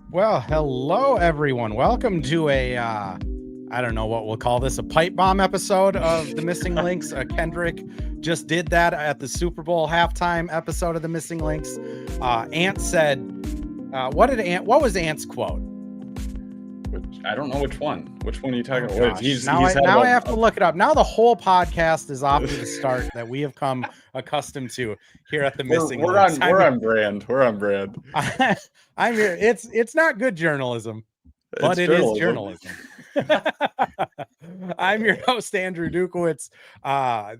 Well, hello everyone. Welcome to a I don't know what we'll call this, a pipe bomb episode of The Missing Links. Kendrick just did that at the Super Bowl halftime episode of The Missing Links. Ant said, what was Ant's quote? I don't know which one. Which one are you talking about? Now I have to look it up. Now the whole podcast is off to the start that we have come accustomed to here at the Missing Links. We're on brand. We're on brand. I'm here. It's not good journalism, but it is journalism. I'm your host, Andrew Dukowoyz.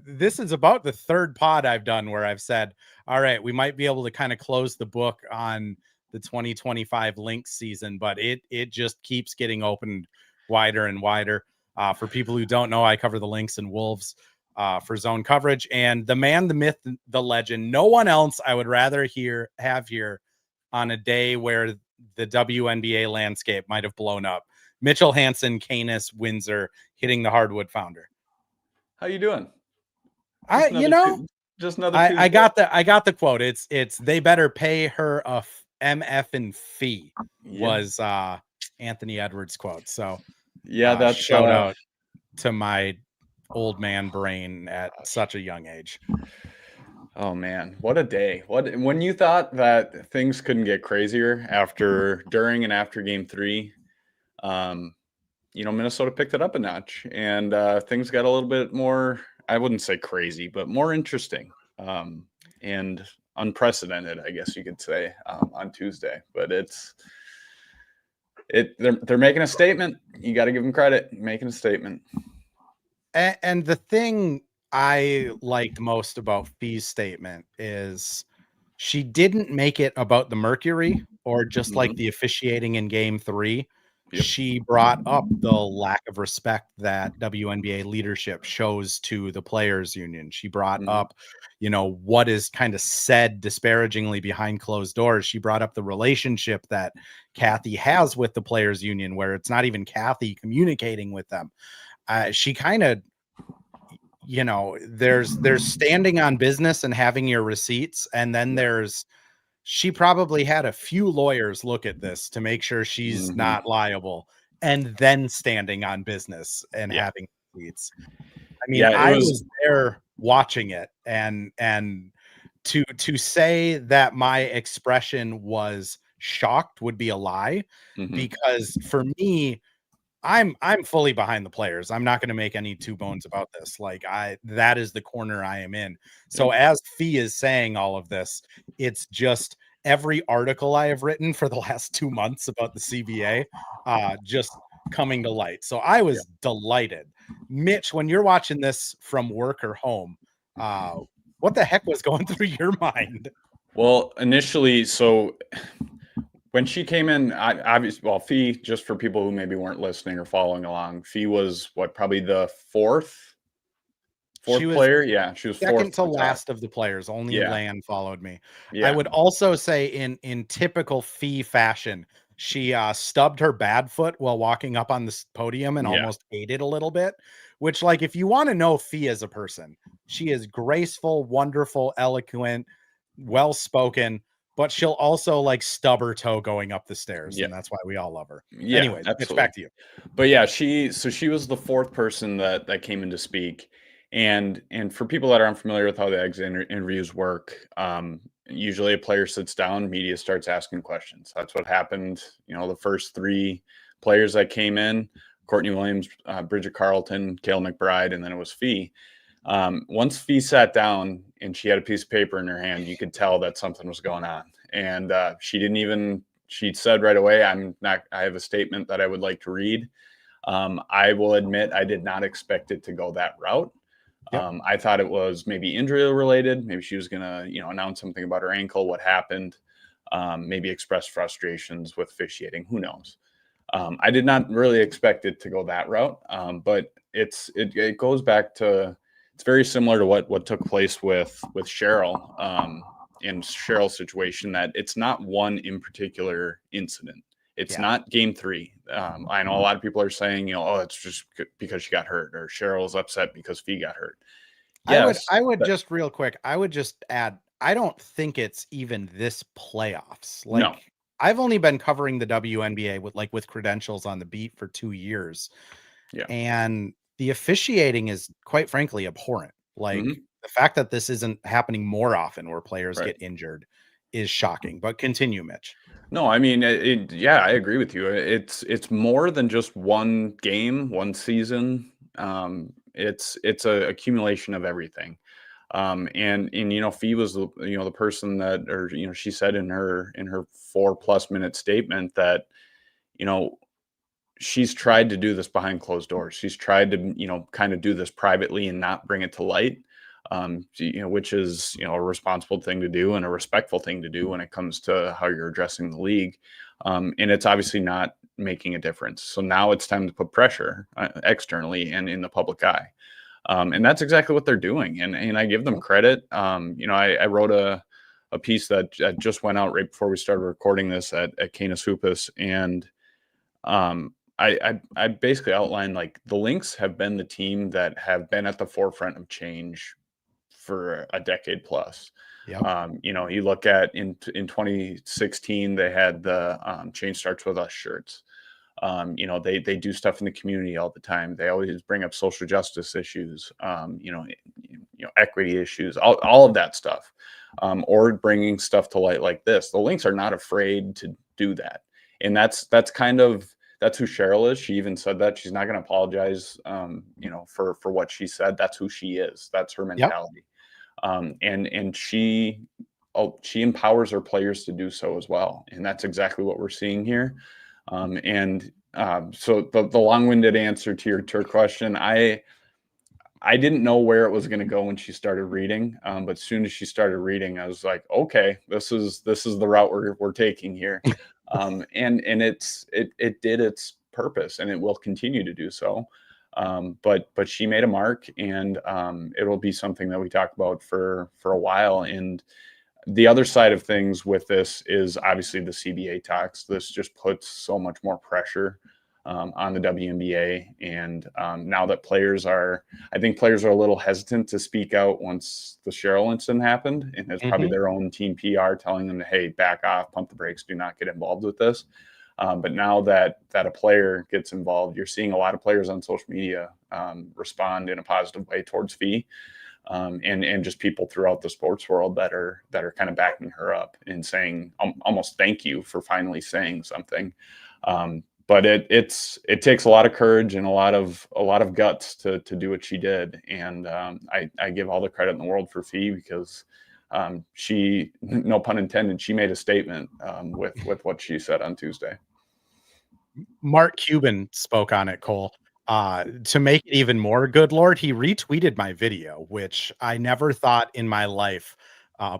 This is about the third pod I've done where I've said, all right, we might be able to kind of close the book on the 2025 Lynx season, but it just keeps getting opened wider and wider. For people who don't know, I cover the Lynx and Wolves for zone coverage, and the man, the myth, the legend, no one else I would rather have here on a day where the WNBA landscape might have blown up. Mitchell Hansen, Canis, Windsor, hitting the hardwood founder. How you doing? I got the quote. It's they better pay her a MF and fee was Anthony Edwards' quote. So yeah, that's shout out to my old man brain at such a young age. Oh man, what a day. When you thought that things couldn't get crazier during and after game 3, Minnesota picked it up a notch and things got a little bit more, I wouldn't say crazy, but more interesting and unprecedented, I guess you could say, on Tuesday. But they're making a statement. You got to give them credit, making a statement. And the thing I liked most about Fee's statement is she didn't make it about the Mercury or just like the officiating in game 3. Yep. She brought up the lack of respect that WNBA leadership shows to the players union. She brought up, what is kind of said disparagingly behind closed doors. She brought up the relationship that Kathy has with the players union, where it's not even Kathy communicating with them. She kind of, there's standing on business and having your receipts. And then she probably had a few lawyers look at this to make sure she's not liable, and then standing on business and having receipts. I mean, I was there watching it, and to say that my expression was shocked would be a lie, because for me, I'm fully behind the players. I'm not going to make any two bones about this. That is the corner I am in. So as Phee is saying all of this, it's just every article I have written for the last 2 months about the CBA just coming to light. So I was delighted. Mitch, when you're watching this from work or home, what the heck was going through your mind? Well, initially, when she came in, Phee, just for people who maybe weren't listening or following along, Phee was probably the fourth player? Yeah, she was second to last of the players. Only Lan followed me. Yeah. I would also say in typical Phee fashion, she stubbed her bad foot while walking up on the podium and almost ate it a little bit, which, if you want to know Phee as a person, she is graceful, wonderful, eloquent, well-spoken, but she'll also stub her toe going up the stairs. And that's why we all love her. Yeah, anyway, it's back to you. But yeah, she was the fourth person that came in to speak. And for people that are unfamiliar with how the exit interviews work, usually a player sits down, media starts asking questions. That's what happened. The first 3 players that came in, Courtney Williams, Bridget Carlton, Kale McBride, and then it was Phee. Once Phee sat down and she had a piece of paper in her hand, you could tell that something was going on. And she said right away, I have a statement that I would like to read. I will admit I did not expect it to go that route. Yep. I thought it was maybe injury related. Maybe she was going to, announce something about her ankle, what happened, maybe express frustrations with officiating. Who knows? I did not really expect it to go that route. But it goes back to, it's very similar to what took place with Cheryl in Cheryl's situation, that it's not one in particular incident. It's not game 3. I know a lot of people are saying, it's just because she got hurt, or Cheryl's upset because Phee got hurt. Yes, I would just real quick, I would just add, I don't think it's even this playoffs. No. I've only been covering the WNBA with credentials on the beat for 2 years, Yeah. and the officiating is, quite frankly, abhorrent. Like, Mhm. the fact that this isn't happening more often where players Right. get injured is shocking, but continue, Mitch. No, I mean, yeah, I agree with you. It's more than just one game, one season. It's a accumulation of everything. And Phee was the person that, or she said in her 4+ minute statement that you know she's tried to do this behind closed doors. She's tried to, kind of do this privately and not bring it to light. Which is, a responsible thing to do and a respectful thing to do when it comes to how you're addressing the league. And it's obviously not making a difference. So now it's time to put pressure externally and in the public eye. And that's exactly what they're doing. And I give them credit. I wrote a piece that just went out right before we started recording this at Canis Hoopus, and I basically outlined, like, the Lynx have been the team that have been at the forefront of change for a decade plus. Yep. You look at in 2016, they had the Change Starts With Us shirts. They do stuff in the community all the time. They always bring up social justice issues, equity issues, all of that stuff, or bringing stuff to light like this. The Lynx are not afraid to do that, and that's who Cheryl is. She even said that she's not going to apologize, for what she said. That's who she is. That's her Yep. mentality, and she empowers her players to do so as well, and that's exactly what we're seeing here. So the long-winded answer to your question, I didn't know where it was going to go when she started reading, but as soon as she started reading, I was like, okay, this is the route we're taking here, and it did its purpose, and it will continue to do so. But she made a mark, and it'll be something that we talk about for a while. And the other side of things with this is obviously the CBA talks. This just puts so much more pressure on the WNBA. And now that I think players are a little hesitant to speak out once the Cheryl incident happened. And it's probably their own team PR telling them, hey, back off, pump the brakes, do not get involved with this. But now that a player gets involved, you're seeing a lot of players on social media respond in a positive way towards Phee. And just people throughout the sports world that are kind of backing her up and saying almost thank you for finally saying something. But it takes a lot of courage and a lot of guts to do what she did. And I give all the credit in the world for Phee, because she, no pun intended, she made a statement with what she said on Tuesday. Mark Cuban spoke on it, Cole. To make it even more, good Lord, he retweeted my video, which I never thought in my life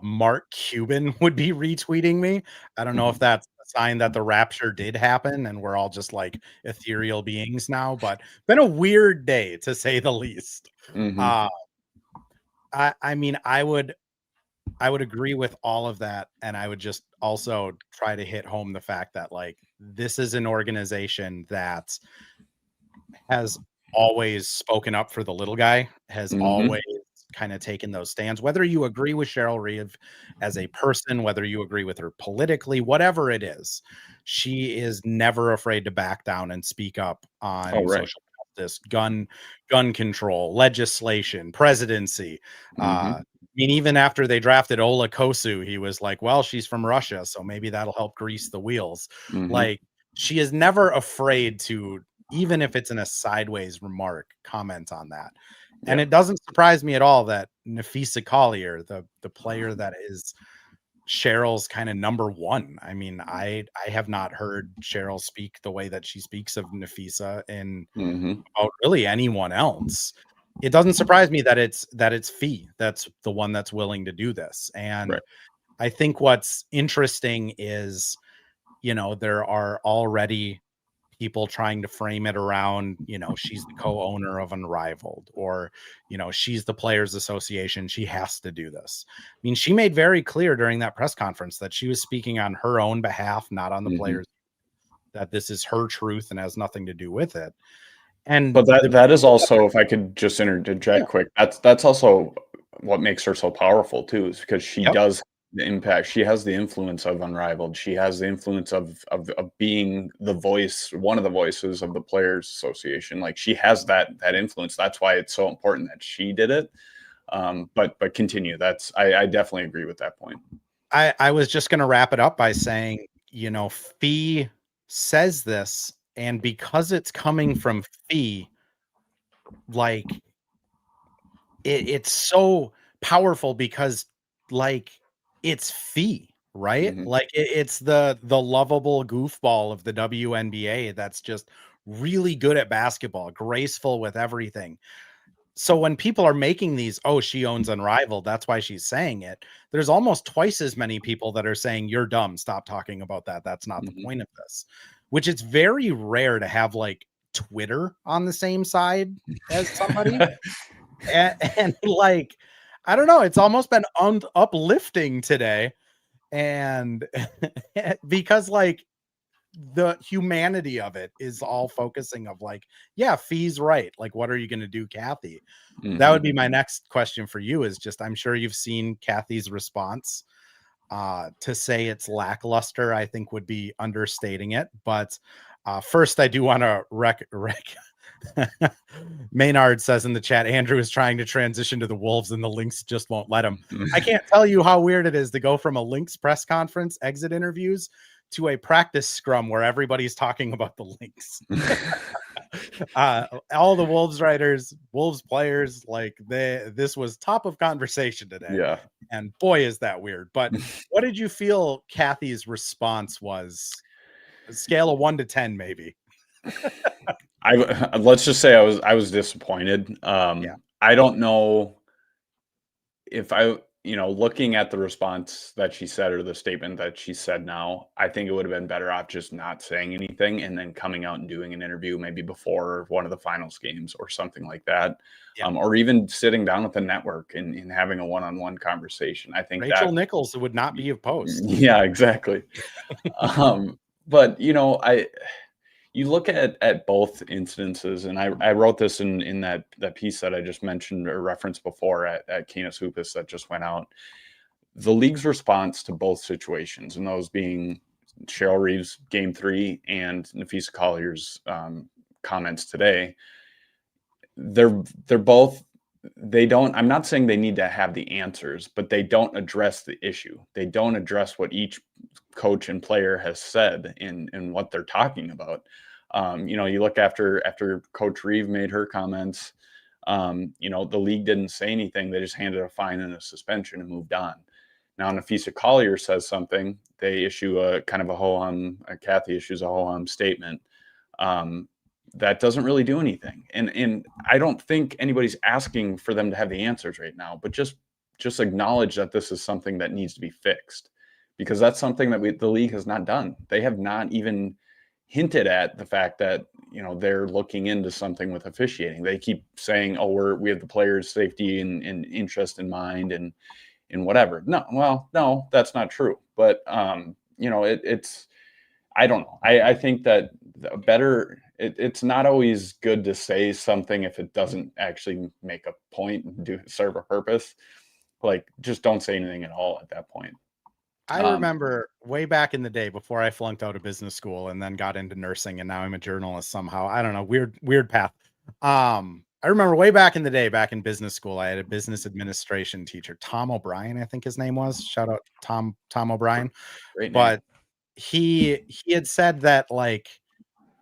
Mark Cuban would be retweeting me. I don't know if that's a sign that the rapture did happen and we're all just like ethereal beings now, but been a weird day to say the least. Mm-hmm. Uh, I mean, I would agree with all of that, and I would just also try to hit home the fact that, like, this is an organization that has always spoken up for the little guy, has Mm-hmm. always kind of taken those stands. Whether you agree with Cheryl Reeve as a person, whether you agree with her politically, whatever it is, she is never afraid to back down and speak up Oh, on right. social justice, gun control, legislation, presidency. Mm-hmm. I mean, even after they drafted Ola Kosu, he was like, well, she's from Russia, so maybe that'll help grease the wheels. Mm-hmm. Like, she is never afraid to, even if it's in a sideways remark, comment on that. And Yeah. it doesn't surprise me at all that Napheesa Collier, the player that is Cheryl's kind of number one. I mean, I have not heard Cheryl speak the way that she speaks of Napheesa in Mm-hmm. about really anyone else. It doesn't surprise me that it's Phee that's the one that's willing to do this. Right. And I think what's interesting is, there are already people trying to frame it around, she's the co-owner of Unrivaled, or, she's the Players Association. She has to do this. I mean, she made very clear during that press conference that she was speaking on her own behalf, not on the Mm-hmm. players, that this is her truth and has nothing to do with it. And But that the that is people that also, if I could just yeah, interject quick, that's also what makes her so powerful too, is because she yep, does the impact. She has the influence of Unrivaled. She has the influence of being the voice, one of the voices of the Players Association. Like, she has that influence. That's why it's so important that she did it. But continue. I definitely agree with that point. I was just going to wrap it up by saying, Phee says this, and because it's coming from Phee, like it's so powerful because like it's Phee, right? Mm-hmm. Like it's the lovable goofball of the WNBA that's just really good at basketball, graceful with everything. So when people are making these, oh, she owns Unrivaled, that's why she's saying it. There's almost twice as many people that are saying you're dumb, stop talking about that. That's not the Mm-hmm. point of this. Which it's very rare to have like Twitter on the same side as somebody. And like, I don't know, it's almost been uplifting today. And because like the humanity of it is all focusing of like, yeah, Fee's right. Like, what are you going to do, Kathy? That would be my next question for you is just, I'm sure you've seen Kathy's response. To say it's lackluster, I think would be understating it. But first, I do want to Maynard says in the chat, Andrew is trying to transition to the Wolves and the Lynx just won't let him. I can't tell you how weird it is to go from a Lynx press conference exit interviews to a practice scrum where everybody's talking about the Lynx. All the Wolves writers, Wolves players, like this was top of conversation today. Yeah. And boy, is that weird. But what did you feel Kathy's response was? A scale of 1 to 10, maybe. Let's just say I was disappointed. Yeah. I don't know if looking at the response that she said or the statement that she said now, I think it would have been better off just not saying anything and then coming out and doing an interview maybe before one of the finals games or something like that. Yeah. Or even sitting down with the network and having a one-on-one conversation. I think Rachel that Nichols would not be opposed. Yeah, exactly. But you look at both instances, and I wrote this in that piece that I just mentioned or referenced before at Canis Hoopus that just went out. The league's response to both situations, and those being Cheryl Reeves' Game 3 and Napheesa Colliers' comments today, they're both. They don't. I'm not saying they need to have the answers, but they don't address the issue. They don't address what each coach and player has said in what they're talking about. You look after Coach Reeve made her comments. The league didn't say anything. They just handed a fine and a suspension and moved on. Now, Napheesa Collier says something. They issue a kind of a ho-hum. Kathy issues a ho-hum statement. That doesn't really do anything. And I don't think anybody's asking for them to have the answers right now, but just acknowledge that this is something that needs to be fixed, because that's something that the league has not done. They have not even hinted at the fact that they're looking into something with officiating. They keep saying, "Oh, we have the players' safety and interest in mind," and whatever. No, that's not true. But it's I don't know. I think that it's not always good to say something if it doesn't actually make a point and serve a purpose. Like, just don't say anything at all at that point. I remember way back in the day before I flunked out of business school and then got into nursing, and now I'm a journalist somehow. I don't know, weird path. I remember way back in the day, back in business school, I had a business administration teacher, Tom O'Brien, I think his name was. Shout out Tom O'Brien. Great name. But he had said that like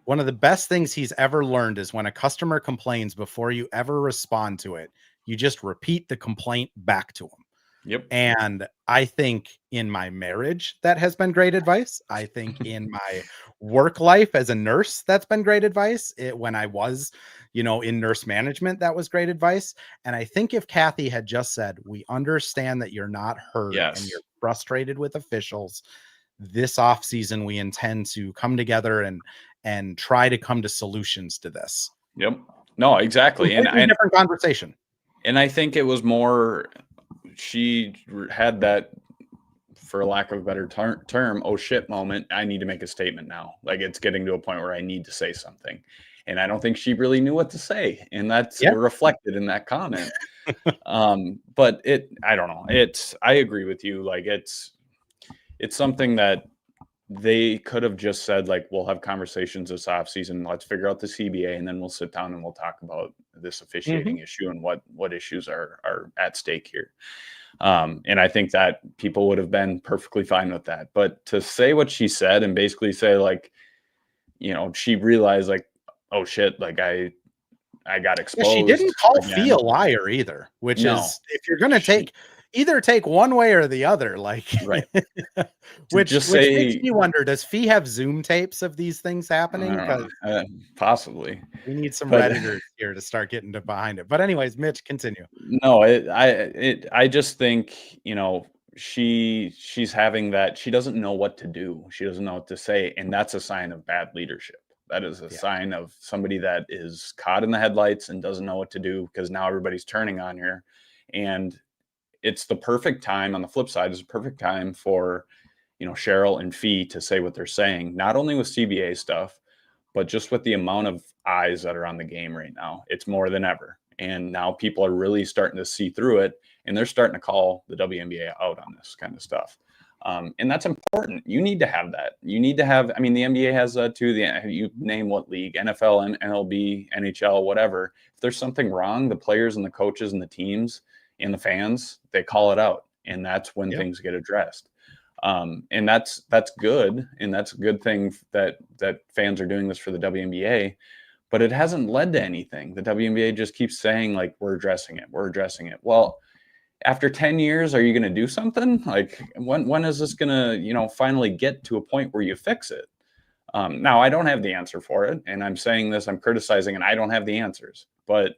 one of the best things he's ever learned is when a customer complains, before you ever respond to it, you just repeat the complaint back to them. Yep. And I think in my marriage, that has been great advice. I think in my work life as a nurse, that's been great advice. When I was, in nurse management, that was great advice. And I think if Kathy had just said, we understand that you're not heard and you're frustrated with officials, this off season, we intend to come together and try to come to solutions to this. Yep. No, exactly. And different conversation. And I think it was more, she had that, for lack of a better term, oh shit moment. I need to make a statement now. Like, it's getting to a point where I need to say something. And I don't think she really knew what to say. And that's Yeah. reflected in that comment. But I don't know. I agree with you. Like it's something that they could have just said, like, we'll have conversations this offseason. Let's figure out the CBA, and then we'll sit down and we'll talk about this officiating issue and what issues are at stake here. And I think that people would have been perfectly fine with that. But to say what she said and basically say, like, she realized, like, oh shit, like I got Yeah, she exposed didn't call Phee a again. liar either, which No, is, if you're gonna she either take one way or the other, like, right. To just which makes say, me wonder, does Phee have Zoom tapes of these things I happening? don't Because know, possibly, we need some but Redditors here to start getting behind it. But anyways, Mitch, continue. no, I just think, she's having that. She doesn't know what to do. She doesn't know what to say, and that's a sign of bad leadership. That is a Yeah. sign of somebody that is caught in the headlights and doesn't know what to do because now everybody's turning on her. And it's the perfect time. On the flip side, is a perfect time for, Cheryl and Phee to say what they're saying, not only with CBA stuff, but just with the amount of eyes that are on the game right now. It's more than ever. And now people are really starting to see through it, and they're starting to call the WNBA out on this kind of stuff. And that's important. You need to have that. You need to have, I mean, the NBA has that too. You name what league, NFL, MLB, NHL, whatever. If there's something wrong, the players and the coaches and the teams and the fans, they call it out. And that's when Yep. things get addressed. And that's good, and that's a good thing that fans are doing this for the WNBA, but it hasn't led to anything. The WNBA just keeps saying, like, we're addressing it. Well, after 10 years, are you going to do something? Like, when is this going to, finally get to a point where you fix it? Now, I don't have the answer for it, and I'm saying this, I'm criticizing, and I don't have the answers, but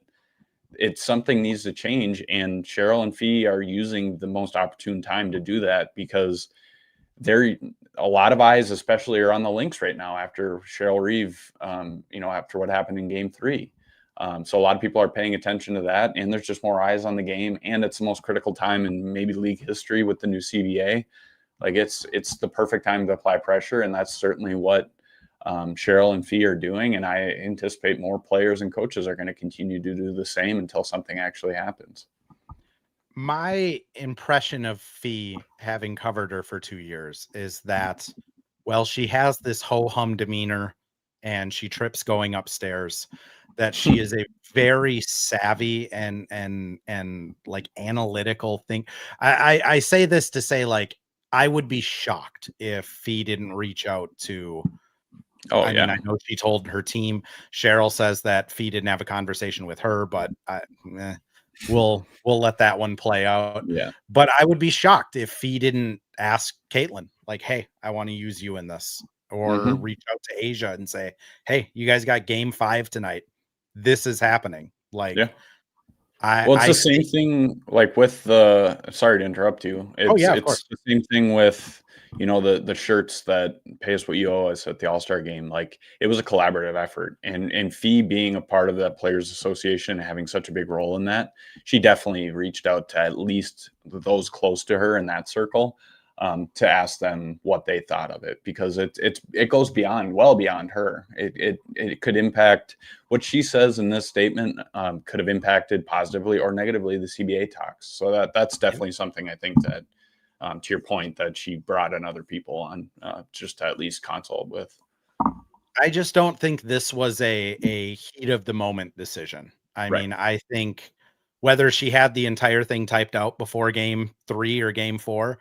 it's something needs to change. And Cheryl and Phee are using the most opportune time to do that, because a lot of eyes, especially, are on the Lynx right now after Cheryl Reeve, after what happened in Game 3. So a lot of people are paying attention to that, and there's just more eyes on the game, and it's the most critical time in maybe league history with the new CBA. Like, it's the perfect time to apply pressure, and that's certainly what Cheryl and Phee are doing. And I anticipate more players and coaches are going to continue to do the same until something actually happens. My impression of Phee, having covered her for 2 years, is that, well, she has this ho-hum demeanor and she trips going upstairs, that she is a very savvy and like analytical thing. I say this to say, like, I would be shocked if Phee didn't reach out to, Oh, I yeah. mean, I know she told her team. Cheryl says that Phee didn't have a conversation with her, but we'll let that one play out. Yeah. But I would be shocked if Phee didn't ask Caitlin, like, "Hey, I want to use you in this," or reach out to Asia and say, "Hey, you guys got Game 5 tonight. This is happening." Like, Yeah. I Well, it's I the same think. thing, like, with the sorry to interrupt you. Oh It's yeah, of course. the same thing with, the shirts that pay us what you owe us at the All-Star game. Like, it was a collaborative effort, and Phee being a part of that players association and having such a big role in that, she definitely reached out to at least those close to her in that circle, to ask them what they thought of it, because it goes well beyond her. It could impact what she says in this statement, could have impacted positively or negatively the CBA talks. So that's definitely something I think that, to your point, that she brought in other people on, just to at least consult with. I just don't think this was a heat of the moment decision. I Right. mean, I think whether she had the entire thing typed out before Game 3 or Game 4,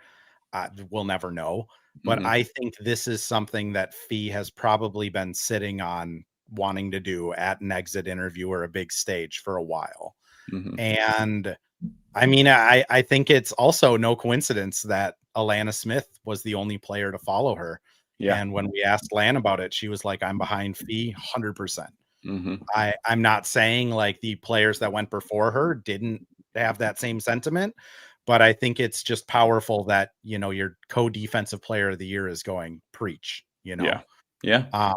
we'll never know. But Hmm. I think this is something that Phee has probably been sitting on, wanting to do at an exit interview or a big stage for a while. Hmm. And I mean, I think it's also no coincidence that Alana Smith was the only player to follow her. Yeah. And when we asked Lan about it, she was like, "I'm behind Phee 100%." Hmm. I'm not saying like the players that went before her didn't have that same sentiment, but I think it's just powerful that, your co-defensive player of the year is going, "Preach," you Yeah. know? Yeah. Um,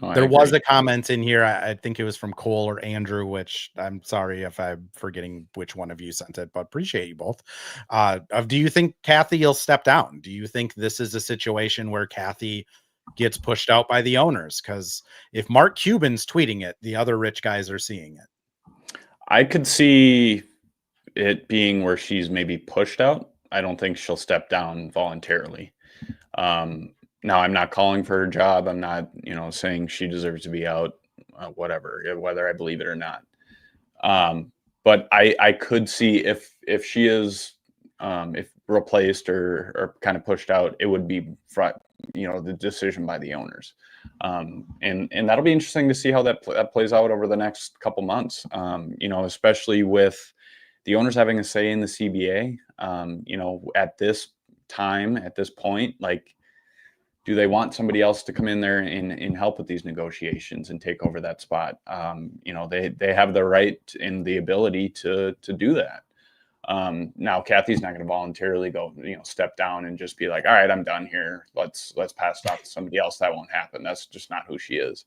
No, I there was agree. a comment in here, I think it was from Cole or Andrew, which I'm sorry if I'm forgetting which one of you sent it, but appreciate you both. Do you think Kathy will step down? Do you think this is a situation where Kathy gets pushed out by the owners. Because if Mark Cuban's tweeting it, the other rich guys are seeing it. I could see it being where she's maybe pushed out. I don't think she'll step down voluntarily. Now, I'm not calling for her job. I'm not, saying she deserves to be out, whatever, whether I believe it or not. But I could see if she is if replaced or kind of pushed out, it would be the decision by the owners. And that'll be interesting to see how that plays out over the next couple months. Especially with the owners having a say in the CBA. At this time, at this point, like, do they want somebody else to come in there and help with these negotiations and take over that spot? They have the right and the ability to do that. Now, Kathy's not going to voluntarily go, step down and just be like, all right, I'm done here. Let's pass it off to somebody else. That won't happen. That's just not who she is.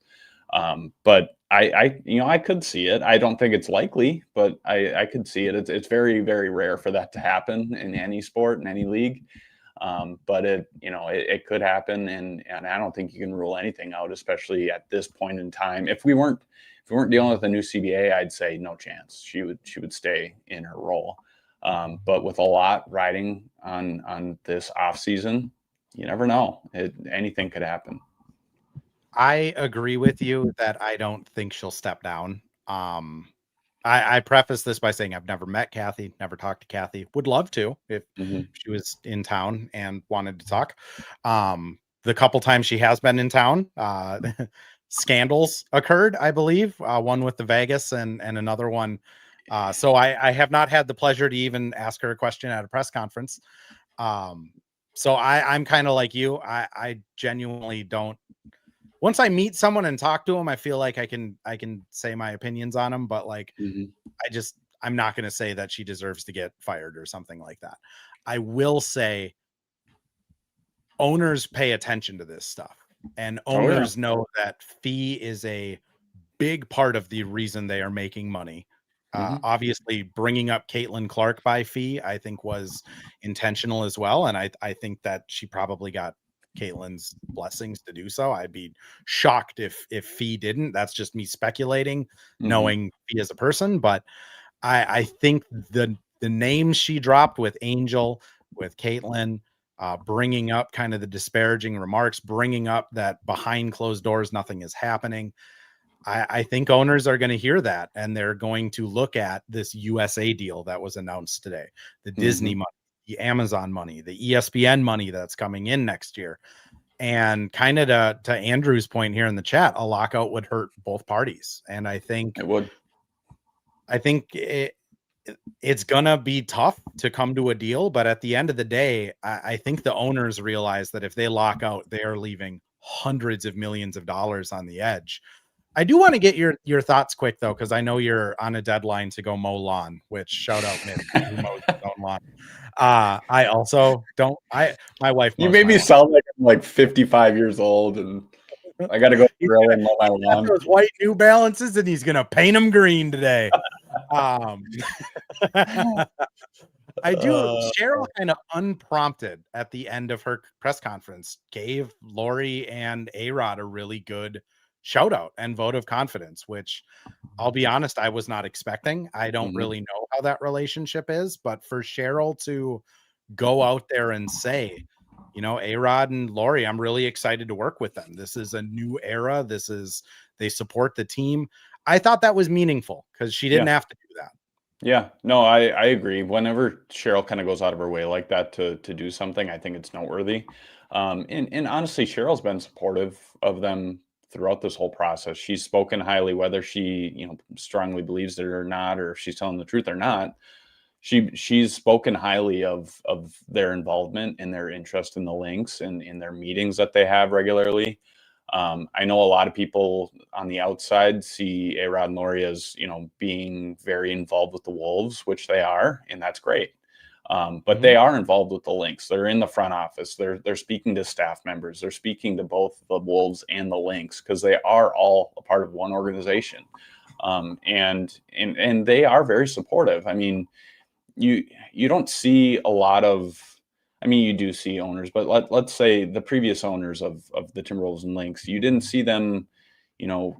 But I could see it. I don't think it's likely, but I could see it. It's very, very rare for that to happen in any sport, in any league. But it could happen, and I don't think you can rule anything out, especially at this point in time. If we weren't dealing with a new CBA, I'd say no chance. She would stay in her role. But with a lot riding on this off season, you never know. Anything could happen. I agree with you that I don't think she'll step down. I preface this by saying I've never met Kathy, never talked to Kathy. Would love to if she was in town and wanted to talk. The couple times she has been in town, scandals occurred, I believe. One with the Vegas and another one. So I have not had the pleasure to even ask her a question at a press conference. So I'm kind of like you. I genuinely don't. Once I meet someone and talk to them, I feel like I can say my opinions on them, but like, I'm not going to say that she deserves to get fired or something like that. I will say owners pay attention to this stuff, and owners know that Phee is a big part of the reason they are making money. Obviously bringing up Caitlin Clark by Phee, I think was intentional as well. And I think that she probably got Caitlin's blessings to do so. I'd be shocked if Phee didn't. That's just me speculating, knowing Phee as a person. But I think the names she dropped with Angel, with Caitlin, bringing up kind of the disparaging remarks, bringing up that behind closed doors nothing is happening. I think owners are going to hear that, and they're going to look at this USA deal that was announced today, the Disney money, the Amazon money, the ESPN money that's coming in next year. And kind of to Andrew's point here in the chat, a lockout would hurt both parties. And I think it would. I think it's going to be tough to come to a deal. But at the end of the day, I think the owners realize that if they lock out, they are leaving hundreds of millions of dollars on the edge. I do want to get your thoughts quick though, because I know you're on a deadline to go mow lawn. Which shout out Mitch, who mows his own lawn. I also don't. My wife. You made me sound like I'm like 55 years old, and I got to go grill and mow my lawn. Those white New Balances, and he's gonna paint them green today. I do. Cheryl kind of unprompted at the end of her press conference gave Lori and A-Rod a really good shout out and vote of confidence, which I'll be honest, I was not expecting. I don't really know how that relationship is, but for Cheryl to go out there and say, A-Rod and Lori, I'm really excited to work with them. This is a new era. They support the team. I thought that was meaningful because she didn't have to do that. Yeah, no, I agree. Whenever Cheryl kind of goes out of her way like that to do something, I think it's noteworthy. And honestly, Cheryl's been supportive of them throughout this whole process. She's spoken highly, whether she, strongly believes it or not, or if she's telling the truth or not. She's spoken highly of their involvement and their interest in the Lynx and in their meetings that they have regularly. I know a lot of people on the outside see A-Rod and Lori as, being very involved with the Wolves, which they are, and that's great. But they are involved with the Lynx. They're in the front office. They're speaking to staff members. They're speaking to both the Wolves and the Lynx because they are all a part of one organization. And they are very supportive. I mean, you don't see a lot of, I mean, you do see owners, but let's say the previous owners of the Timberwolves and Lynx, you didn't see them, you know,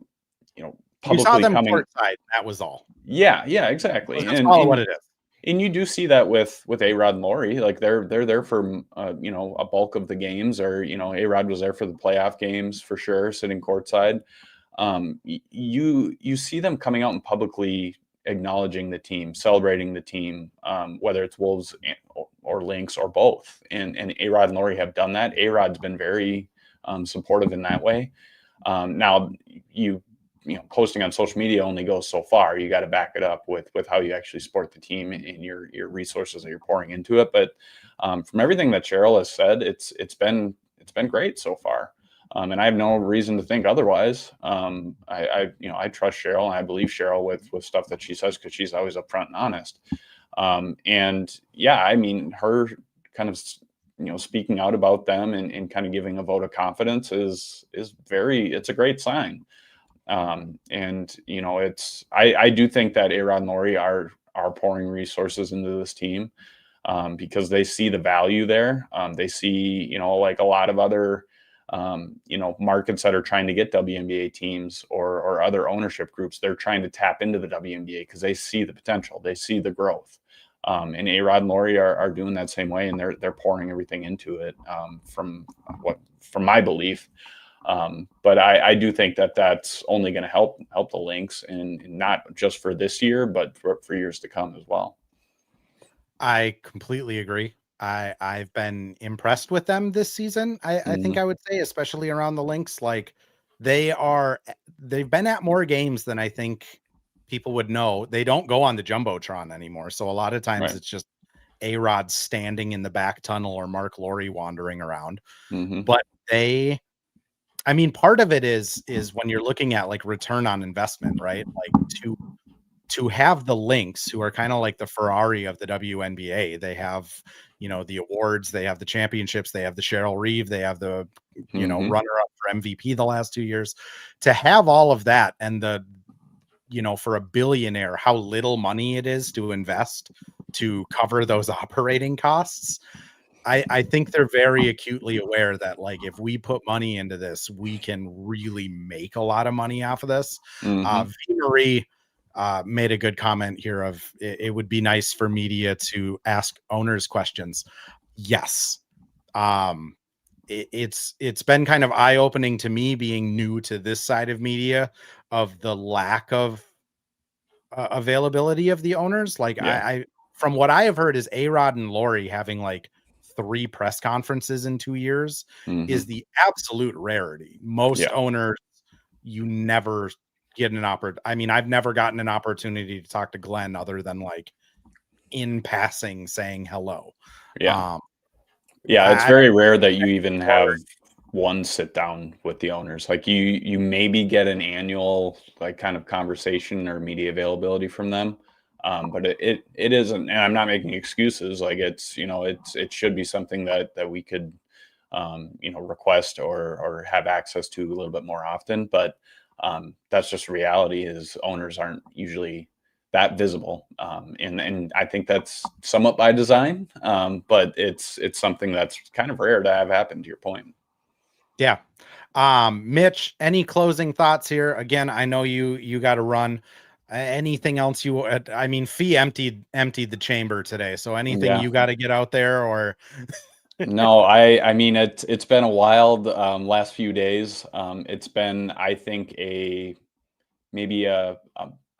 You saw publicly them coming. courtside. That was all. Yeah, Let's exactly. just call it what it is. And you do see that with A-Rod and Laurie, like they're there for a bulk of the games, or A-Rod was there for the playoff games for sure, sitting courtside. You see them coming out and publicly acknowledging the team, celebrating the team, whether it's Wolves or Lynx or both. And A-Rod and Laurie have done that. A-Rod's been very supportive in that way. Now posting on social media only goes so far. You got to back it up with how you actually support the team and your resources that you're pouring into it. But from everything that Cheryl has said, it's been great so far. And I have no reason to think otherwise. I trust Cheryl, and I believe Cheryl with stuff that she says, because she's always upfront and honest. And yeah, I mean, her kind of speaking out about them and kind of giving a vote of confidence is it's a great sign. And I do think that A-Rod and Laurie are pouring resources into this team because they see the value there. They see, like a lot of other markets that are trying to get WNBA teams or other ownership groups, they're trying to tap into the WNBA because they see the potential, they see the growth. And A-Rod and Laurie are doing that same way, and they're pouring everything into it from my belief. But I do think that that's only going to help the Lynx, and not just for this year, but for years to come as well. I completely agree. I've been impressed with them this season. I think I would say, especially around the Lynx, like they've been at more games than I think people would know. They don't go on the Jumbotron anymore. So a lot of times It's just A-Rod standing in the back tunnel or Mark Laurie wandering around. But part of it is when you're looking at like return on investment, right? Like to have the Lynx, who are kind of like the Ferrari of the WNBA. They have, the awards, they have the championships, they have the Cheryl Reeve, they have the, runner up for MVP the last 2 years. To have all of that, and for a billionaire, how little money it is to invest to cover those operating costs. I think they're very acutely aware that, like, if we put money into this, we can really make a lot of money off of this. Phee Marie made a good comment here of it would be nice for media to ask owners questions. Yes. It's been kind of eye-opening to me, being new to this side of media, of the lack of availability of the owners. Like I from what I have heard, is A-Rod and Laurie having like 3 press conferences in 2 years is the absolute rarity. Most owners, you never get an opportunity. I've never gotten an opportunity to talk to Glenn other than like in passing saying hello. It's very rare that you even have one sit down with the owners. Like you maybe get an annual like kind of conversation or media availability from them. But it isn't, and I'm not making excuses. Like it should be something that we could request or have access to a little bit more often. But that's just reality, is owners aren't usually that visible. And I think that's somewhat by design. But it's something that's kind of rare to have happen, to your point. Yeah. Mitch, any closing thoughts here? Again, I know you got to run. Anything else Phee emptied the chamber today. So anything you got to get out there, or? No, it's been a wild last few days. It's been, I think, maybe I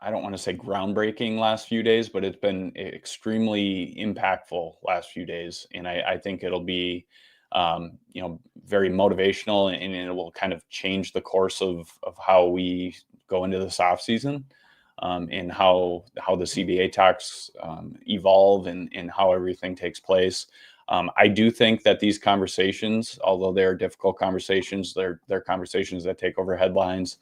don't want to say groundbreaking last few days, but it's been extremely impactful last few days. And I think it'll be, very motivational, and it will kind of change the course of how we go into this off season, and how the CBA talks evolve, and how everything takes place. I do think that these conversations, although they're difficult conversations, they're conversations that take over headlines.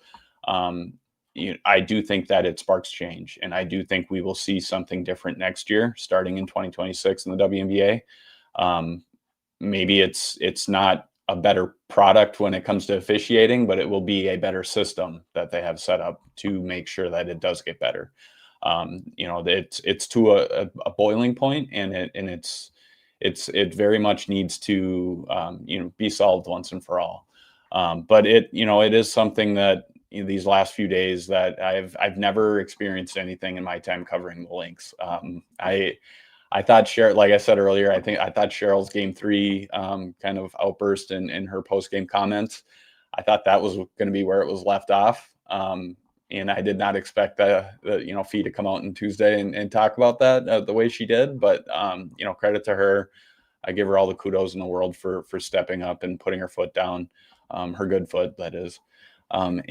I do think that it sparks change, and I do think we will see something different next year, starting in 2026 in the WNBA. Maybe it's not a better product when it comes to officiating, but it will be a better system that they have set up to make sure that it does get better. It's to a boiling point, and it very much needs to be solved once and for all. But it is something that these last few days that I've never experienced anything in my time covering the Lynx. I thought Cheryl, like I said earlier, I thought Cheryl's game 3 kind of outburst in her post game comments. I thought that was going to be where it was left off. And I did not expect Phee to come out on Tuesday and talk about that the way she did. But credit to her. I give her all the kudos in the world for stepping up and putting her foot down, her good foot, that is. Also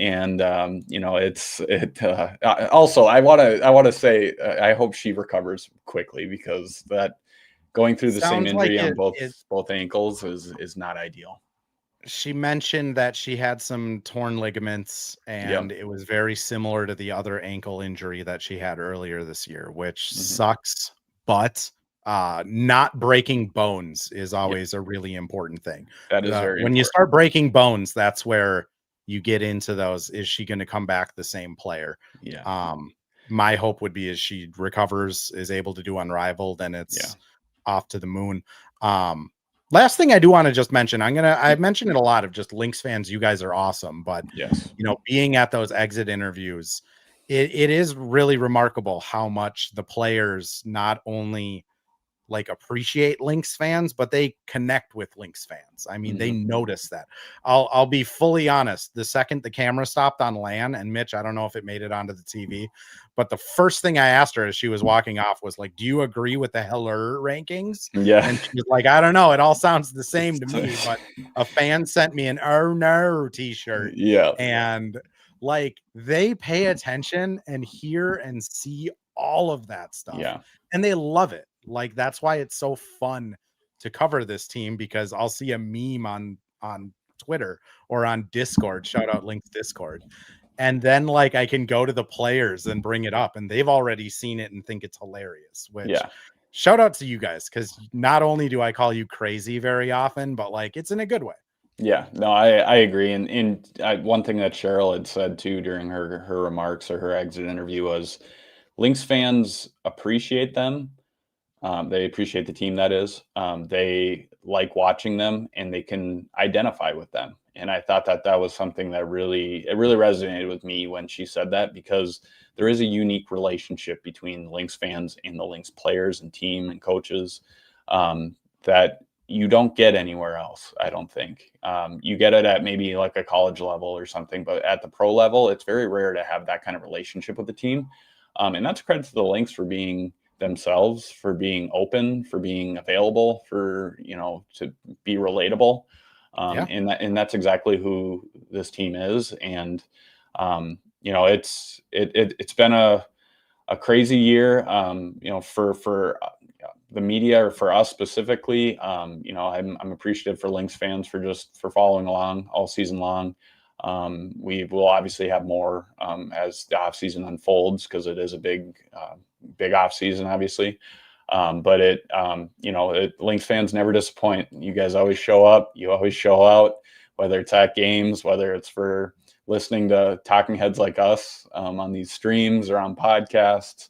I want to say I hope she recovers quickly, because that going through the same Sounds injury like on both ankles is not ideal. she mentioned that she had some torn ligaments, and Yep. it was very similar to the other ankle injury that she had earlier this year, which Mm-hmm. sucks, but not breaking bones is Yep. always a really important thing. That is very when important. you start breaking bones, that's where you get into those. Is she going to come back the same player? Yeah. My hope would be is she recovers, is able to do Unrivaled, and it's off to the moon. Last thing I do want to just mention, I mentioned it a lot of just Lynx fans. You guys are awesome, but Yes, being at those exit interviews, it is really remarkable how much the players not only like appreciate Lynx fans, but they connect with Lynx fans. I mean, they notice that. I'll be fully honest. The second the camera stopped on Lan and Mitch, I don't know if it made it onto the TV, but the first thing I asked her as she was walking off was like, "Do you agree with the Heller rankings?" Yeah. And she was like, "I don't know. It all sounds the same to me." But a fan sent me an "Oh no" t-shirt. Yeah. And like they pay attention and hear and see all of that stuff. Yeah. And they love it. Like that's why it's so fun to cover this team, because I'll see a meme on Twitter or on Discord, shout out Link's Discord, and then like I can go to the players and bring it up, and they've already seen it and think it's hilarious. Which shout out to you guys, because not only do I call you crazy very often, but like it's in a good way. Yeah, no, I agree. And one thing that Cheryl had said too during her remarks or her exit interview was Lynx fans appreciate them. They appreciate the team, that is. They like watching them, and they can identify with them. And I thought that was something that really resonated with me when she said that, because there is a unique relationship between Lynx fans and the Lynx players and team and coaches that you don't get anywhere else, I don't think. You get it at maybe like a college level or something, but at the pro level, it's very rare to have that kind of relationship with the team. And that's credit to the Lynx for being themselves, for being open, for being available, for to be relatable, and that's exactly who this team is. And it's been a crazy year, for the media, or for us specifically. I'm appreciative for Lynx fans for following along all season long. We will obviously have more as the off season unfolds, because it is a big off season, obviously. But Lynx fans never disappoint. You guys always show up. You always show out, whether it's at games, whether it's for listening to talking heads like us on these streams or on podcasts,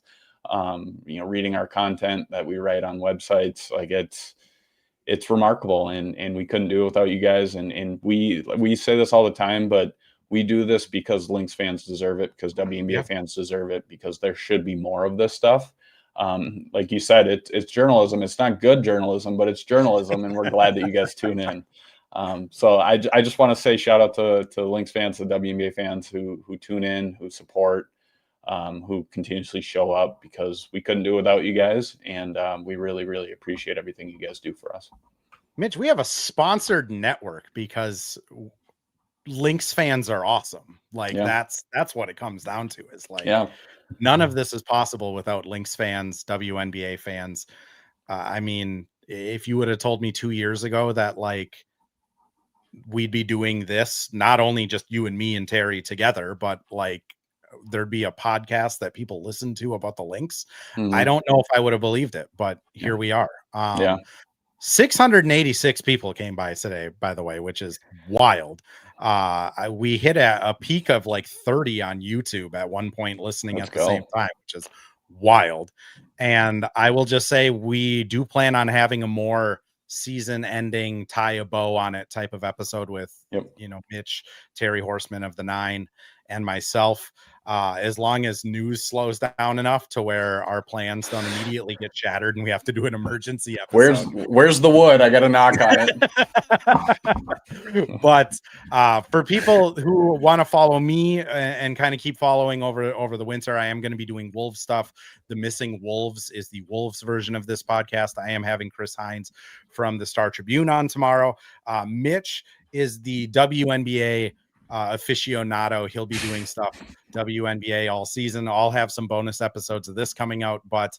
reading our content that we write on websites. Like it's remarkable, and we couldn't do it without you guys. And we say this all the time, but we do this because Lynx fans deserve it, because WNBA fans deserve it, because there should be more of this stuff. Like you said, it's journalism. It's not good journalism, but it's journalism, and we're glad that you guys tune in. So I just want to say shout out to Lynx fans, to WNBA fans who tune in, who support, who continuously show up, because we couldn't do it without you guys. And we really, really appreciate everything you guys do for us. Mitch, we have a sponsored network because Lynx fans are awesome. Like that's what it comes down to, is like none of this is possible without Lynx fans, WNBA fans. I mean, if you would have told me 2 years ago that like we'd be doing this, not only just you and me and Terry together, but like there'd be a podcast that people listen to about the Lynx, I don't know if I would have believed it, but here we are. 686 people came by today, by the way, which is wild. We hit a peak of like 30 on YouTube at one point listening at the same time, which is wild. And I will just say we do plan on having a more season ending, tie a bow on it type of episode with, you know, Mitch, Terry Horseman of the Nine, and myself. As long as news slows down enough to where our plans don't immediately get shattered and we have to do an emergency episode. Where's the wood? I got to knock on it. But for people who want to follow me and kind of keep following over the winter, I am going to be doing Wolves stuff. The Missing Wolves is the Wolves version of this podcast. I am having Chris Hines from the Star Tribune on tomorrow. Mitch is the WNBA aficionado. He'll be doing stuff WNBA all season. I'll have some bonus episodes of this coming out, but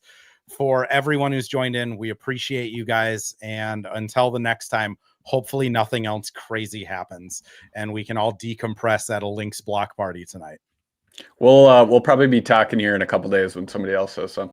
for everyone who's joined in, we appreciate you guys. And until the next time, hopefully nothing else crazy happens and we can all decompress at a Lynx block party tonight. We'll probably be talking here in a couple days when somebody else says something.